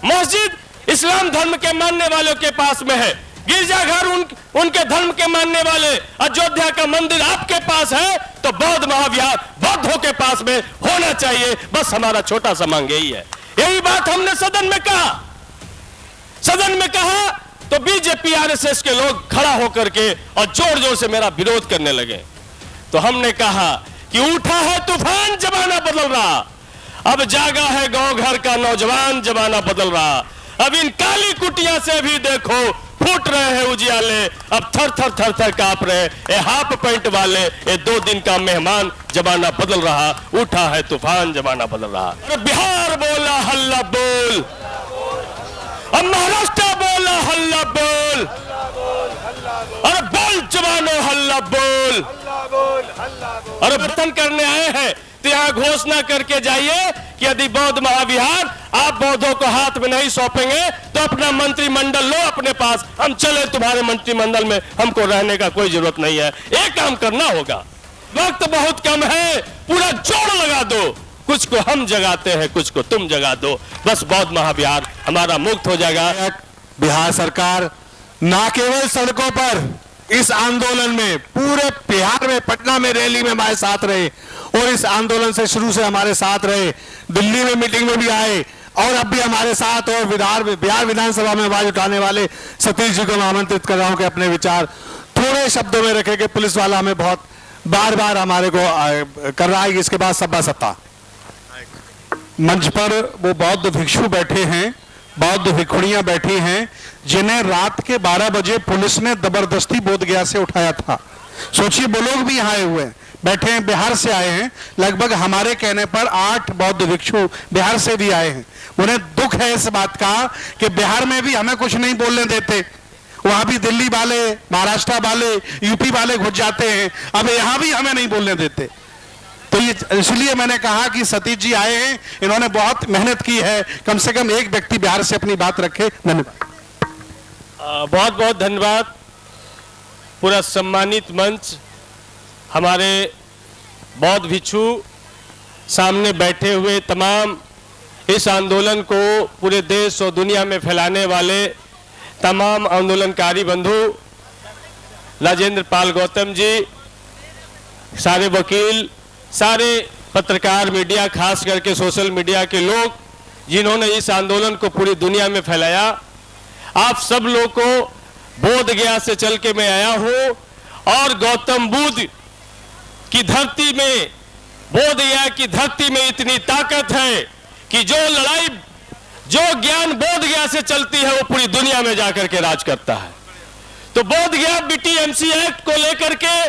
मस्जिद इस्लाम धर्म के मानने वालों के पास में है, गिरजाघर उनके धर्म के मानने वाले, अयोध्या का मंदिर आपके पास है, तो बौद्ध महाविहार बौद्धों के पास में होना चाहिए। बस हमारा छोटा सा मांग यही है। यही बात हमने सदन में कहा तो बीजेपी आरएसएस के लोग खड़ा होकर के और जोर जोर से मेरा विरोध करने लगे। तो हमने कहा कि उठा है तूफान, जमाना बदल रहा, अब जागा है गांव घर का नौजवान, जमाना बदल रहा। अब इन काली कुटिया से भी देखो फूट रहे हैं उजियाले, अब थर थर थर थर कांप रहे ये हाफ पैंट वाले, ये 2 दिन का मेहमान, जमाना बदल रहा, उठा है तूफान, जमाना बदल रहा। अरे बिहार बोला हल्ला बोल, अब महाराष्ट्र बोला हल्ला बोल, अरे बोल जवानों हल्ला बोल। अरे वतन करने आए हैं तो यहाँ घोषणा करके जाइए कि यदि बौद्ध महाविहार आप बौद्धों को हाथ में नहीं सौंपेंगे तो अपना मंत्रिमंडल लो अपने पास, हम चले तुम्हारे मंत्रिमंडल में, हमको रहने का कोई जरूरत नहीं है। एक काम करना होगा, वक्त बहुत कम है, पूरा जोड़ लगा दो, कुछ को हम जगाते हैं, कुछ को तुम जगा दो, बस बौद्ध महाविहार हमारा मुक्त हो जाएगा। बिहार सरकार ना केवल सड़कों पर इस आंदोलन में, पूरे बिहार में, पटना में रैली में हमारे साथ रहे और इस आंदोलन से शुरू से हमारे साथ रहे, दिल्ली में मीटिंग में भी आए और अब भी हमारे साथ, और बिहार विधानसभा में आवाज उठाने वाले सतीश जी को मैं आमंत्रित कर रहा हूं कि अपने विचार थोड़े शब्दों में रखें कि पुलिस वाला हमें बहुत बार बार हमारे को कर रहा है कि इसके बाद सब्बा सत्ता। मंच पर वो बौद्ध भिक्षु बैठे हैं, बौद्ध भिक्षुणियां बैठी हैं, जिन्हें रात के 12 बजे पुलिस ने जबरदस्ती बोधगया से उठाया था। सोचिए, वो लोग भी यहाँ आए हुए हैं, बैठे हैं, बिहार से आए हैं, लगभग हमारे कहने पर 8 बौद्ध भिक्षु बिहार से भी आए हैं। उन्हें दुख है इस बात का कि बिहार में भी हमें कुछ नहीं बोलने देते, वहां भी दिल्ली वाले, महाराष्ट्र वाले, यूपी वाले घुस जाते हैं, अब यहाँ भी हमें नहीं बोलने देते। तो ये इसलिए मैंने कहा कि सतीश जी आए हैं, इन्होंने बहुत मेहनत की है, कम से कम एक व्यक्ति बिहार से अपनी बात रखे। धन्यवाद। बहुत बहुत धन्यवाद। पूरा सम्मानित मंच, हमारे बौद्ध भिक्षु, सामने बैठे हुए तमाम इस आंदोलन को पूरे देश और दुनिया में फैलाने वाले तमाम आंदोलनकारी बंधु, राजेंद्र पाल गौतम जी, सारे वकील, सारे पत्रकार, मीडिया, खास करके सोशल मीडिया के लोग जिन्होंने इस आंदोलन को पूरी दुनिया में फैलाया, आप सब लोग को बोधगया से चल के मैं आया हूं और गौतम बुद्ध की धरती में, बोधगया की धरती में इतनी ताकत है कि जो लड़ाई, जो ज्ञान बोधगया से चलती है वो पूरी दुनिया में जाकर के राज करता है। तो बोधगया बीटीएमसी एक्ट को लेकर के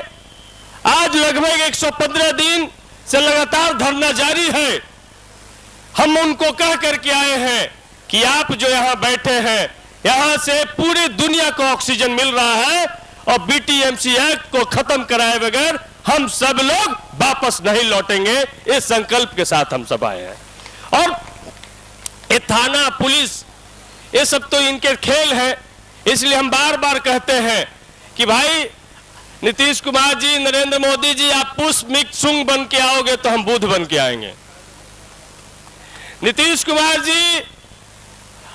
आज लगभग 115 दिन से लगातार धरना जारी है। हम उनको कह करके आए हैं कि आप जो यहां बैठे हैं, यहां से पूरी दुनिया को ऑक्सीजन मिल रहा है और बीटीएमसी एक्ट को खत्म कराए बगैर हम सब लोग वापस नहीं लौटेंगे, इस संकल्प के साथ हम सब आए हैं। और ये थाना, पुलिस, ये सब तो इनके खेल है, इसलिए हम बार बार कहते हैं कि भाई नीतीश कुमार जी, नरेंद्र मोदी जी, आप पुष्प मिक्सुंग बन के आओगे तो हम बुद्ध बन के आएंगे। नीतीश कुमार जी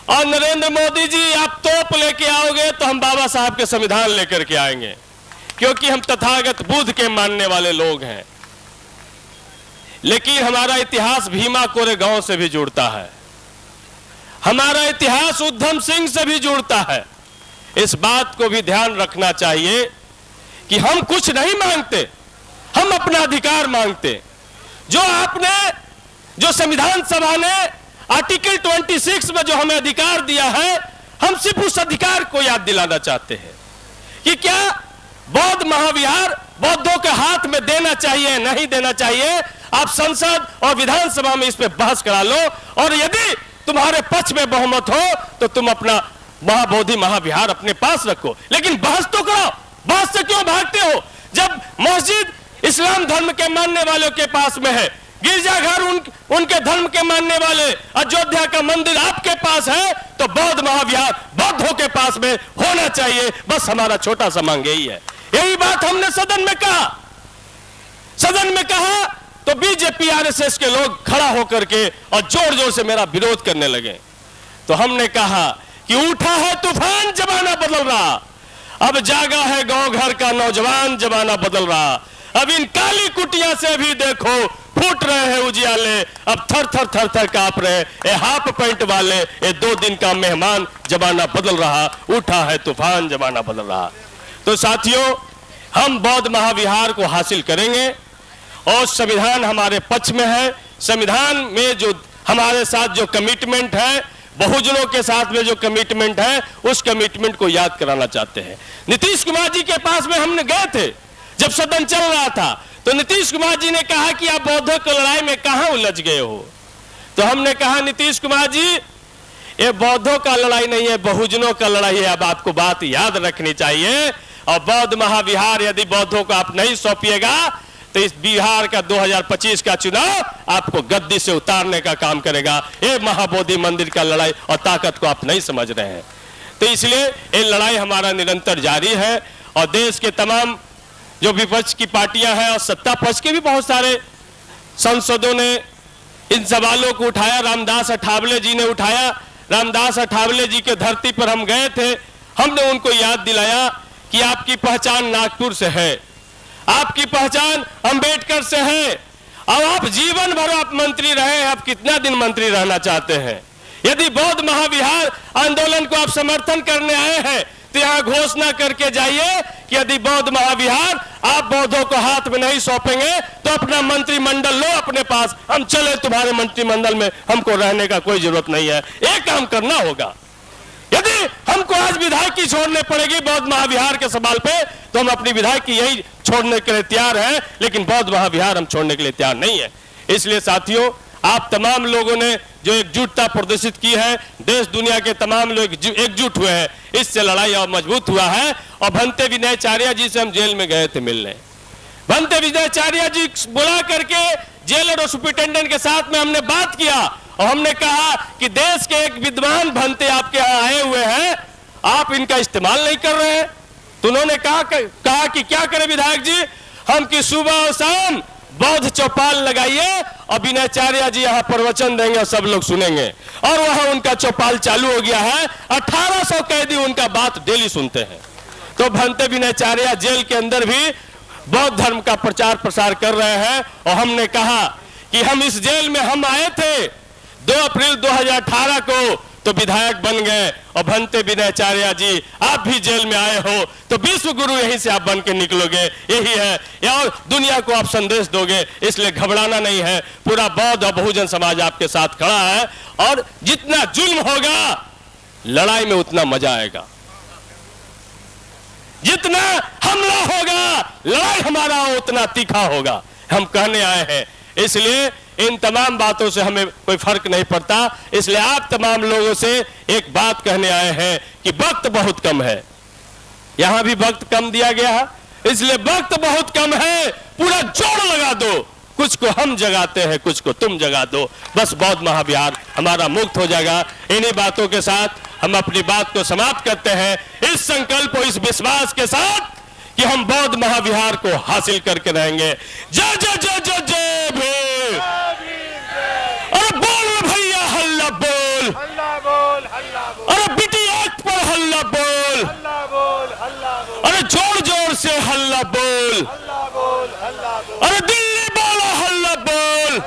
और नरेंद्र मोदी जी, आप तोप लेके आओगे तो हम बाबा साहब के संविधान लेकर के आएंगे, क्योंकि हम तथागत बुद्ध के मानने वाले लोग हैं। लेकिन हमारा इतिहास भीमा कोरेगांव से भी जुड़ता है, हमारा इतिहास उधम सिंह से भी जुड़ता है। इस बात को भी ध्यान रखना चाहिए कि हम कुछ नहीं मांगते, हम अपना अधिकार मांगते। जो आपने, जो संविधान सभा ने आर्टिकल 26 में जो हमें अधिकार दिया है, हम सिर्फ उस अधिकार को याद दिलाना चाहते हैं कि क्या बौद्ध महाविहार बौद्धों के हाथ में देना चाहिए, नहीं देना चाहिए। आप संसद और विधानसभा में इस पे बहस करा लो, और यदि तुम्हारे पक्ष में बहुमत हो तो तुम अपना महाबोधि महाविहार अपने पास रखो, लेकिन बहस तो करो। बहस से क्यों भागते हो? जब मस्जिद इस्लाम धर्म के मानने वालों के पास में है, गिरजाघर उनके धर्म के मानने वाले, अयोध्या का मंदिर आपके पास है, तो बौद्ध महाविहार बौद्धों के पास में होना चाहिए। बस हमारा छोटा सा मांग यही है। यही बात हमने सदन में कहा तो बीजेपी आरएसएस के लोग खड़ा होकर के और जोर जोर से मेरा विरोध करने लगे। तो हमने कहा कि उठा है तूफान, जमाना बदल रहा, अब जागा है गांव घर का नौजवान, जमाना बदल रहा। अब इन काली कुटिया से भी देखो फूट रहे हैं उजियाले, अब थर थर थर थर कांप रहे ये हाफ पैंट वाले, ये 2 दिन का मेहमान, जमाना बदल रहा, उठा है तूफान, जमाना बदल रहा। तो साथियों, हम बौद्ध महाविहार को हासिल करेंगे और संविधान हमारे पक्ष में है। संविधान में जो हमारे साथ जो कमिटमेंट है, बहुजनों के साथ में जो कमिटमेंट है, उस कमिटमेंट को याद कराना चाहते हैं। नीतीश कुमार जी के पास में हमने गए थे जब सदन चल रहा था, तो नीतीश कुमार जी ने कहा कि आप बौद्धों की लड़ाई में कहां उलझ गए हो। तो हमने कहा नीतीश कुमार जी, ये बौद्धों का लड़ाई नहीं है, बहुजनों का लड़ाई है। अब आपको बात याद रखनी चाहिए। और बौद्ध महाविहार यदि बौद्धों को आप नहीं सौंपिएगा तो इस बिहार का 2025 का चुनाव आपको गद्दी से उतारने का काम करेगा। ये महाबोधि मंदिर का लड़ाई और ताकत को आप नहीं समझ रहे हैं। तो इसलिए ये लड़ाई हमारा निरंतर जारी है और देश के तमाम जो विपक्ष की पार्टियां हैं और सत्ता पक्ष के भी बहुत सारे सांसदों ने इन सवालों को उठाया। रामदास अठावले जी ने उठाया। रामदास अठावले जी के धरती पर हम गए थे, हमने उनको याद दिलाया कि आपकी पहचान नागपुर से है, आपकी पहचान अंबेडकर से है, और आप जीवन भर आप मंत्री रहे हैं, आप कितना दिन मंत्री रहना चाहते हैं। यदि बौद्ध महाविहार आंदोलन को आप समर्थन करने आए हैं तो यहां घोषणा करके जाइए कि यदि बौद्ध महाविहार आप बौद्धों को हाथ में नहीं सौंपेंगे तो अपना मंत्रिमंडल लो अपने पास, हम चले तुम्हारे मंत्रिमंडल में, हमको रहने का कोई जरूरत नहीं है। एक काम करना होगा, यदि हमको आज विधायकी छोड़ने पड़ेगी बौद्ध महाविहार के सवाल पे, तो हम अपनी विधायकी यही छोड़ने के लिए तैयार हैं, लेकिन बौद्ध महाविहार हम छोड़ने के लिए तैयार नहीं है। इसलिए साथियों, आप तमाम लोगों ने जो एकजुटता प्रदर्शित की है, देश दुनिया के तमाम लोग एकजुट हुए हैं, इससे लड़ाई और मजबूत हुआ है। और भंते विनयचार्य जी से हम जेल में गए थे मिलने। भंते विनयचार्य जी बुला करके जेलर और सुपरिटेंडेंट के साथ में हमने बात किया और हमने कहा कि देश के एक विद्वान भंते आपके यहाँ आए हुए हैं, आप इनका इस्तेमाल नहीं कर रहे हैं। तो उन्होंने कहा कि क्या करें विधायक जी, हम कि सुबह और शाम बौद्ध चौपाल लगाइए और विनयचार्य जी यहाँ प्रवचन देंगे और सब लोग सुनेंगे। और वहां उनका चौपाल चालू हो गया है, 1800 कैदी उनका बात डेली सुनते हैं। तो भंते विनयचार्य जेल के अंदर भी बौद्ध धर्म का प्रचार प्रसार कर रहे हैं। और हमने कहा कि हम इस जेल में हम आए थे 2 अप्रैल 2018 को, तो विधायक बन गए, और भंते विनयचार्य जी आप भी जेल में आए हो तो विश्व गुरु यहीं से आप बन के निकलोगे, यही है, और दुनिया को आप संदेश दोगे। इसलिए घबराना नहीं है, पूरा बौद्ध और बहुजन समाज आपके साथ खड़ा है। और जितना जुल्म होगा लड़ाई में उतना मजा आएगा, जितना हमला होगा लड़ाई हमारा उतना तीखा होगा, हम कहने आए हैं। इसलिए इन तमाम बातों से हमें कोई फर्क नहीं पड़ता। इसलिए आप तमाम लोगों से एक बात कहने आए हैं कि वक्त बहुत कम है, यहां भी वक्त कम दिया गया है, इसलिए वक्त बहुत कम है, पूरा जोर लगा दो, कुछ को हम जगाते हैं, कुछ को तुम जगा दो, बस बौद्ध महाविहार हमारा मुक्त हो जाएगा। इन्हीं बातों के साथ हम अपनी बात को समाप्त करते हैं, इस संकल्प और इस विश्वास के साथ कि हम बौद्ध महाविहार को हासिल करके रहेंगे। जय जय जय जय जय भीम। अरे बोल भैया हल्ला बोल, अरे बिटी एक पर हल्ला बोल, अरे जोर जोर से हल्ला बोल, अरे दिल्ली बोला हल्ला बोल,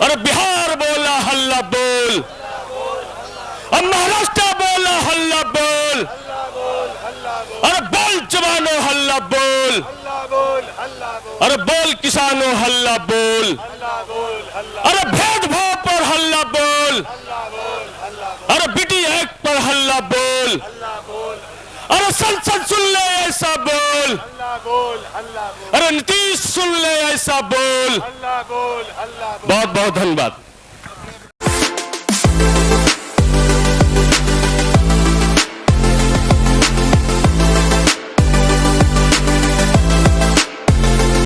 अरे बिहार बोला हल्ला बोल, अब महाराष्ट्र बोला हल्ला बोल, अरे बोल जवानों हल्ला बोल, अरे बोल किसानों हल्ला बोल, अरे भेदभाव पर हल्ला बोल, अरे बिटी एक पर हल्ला बोल, अरे संसद सुन ले ऐसा बोल, अरे नीतीश सुन ले ऐसा बोल। बहुत बहुत धन्यवाद।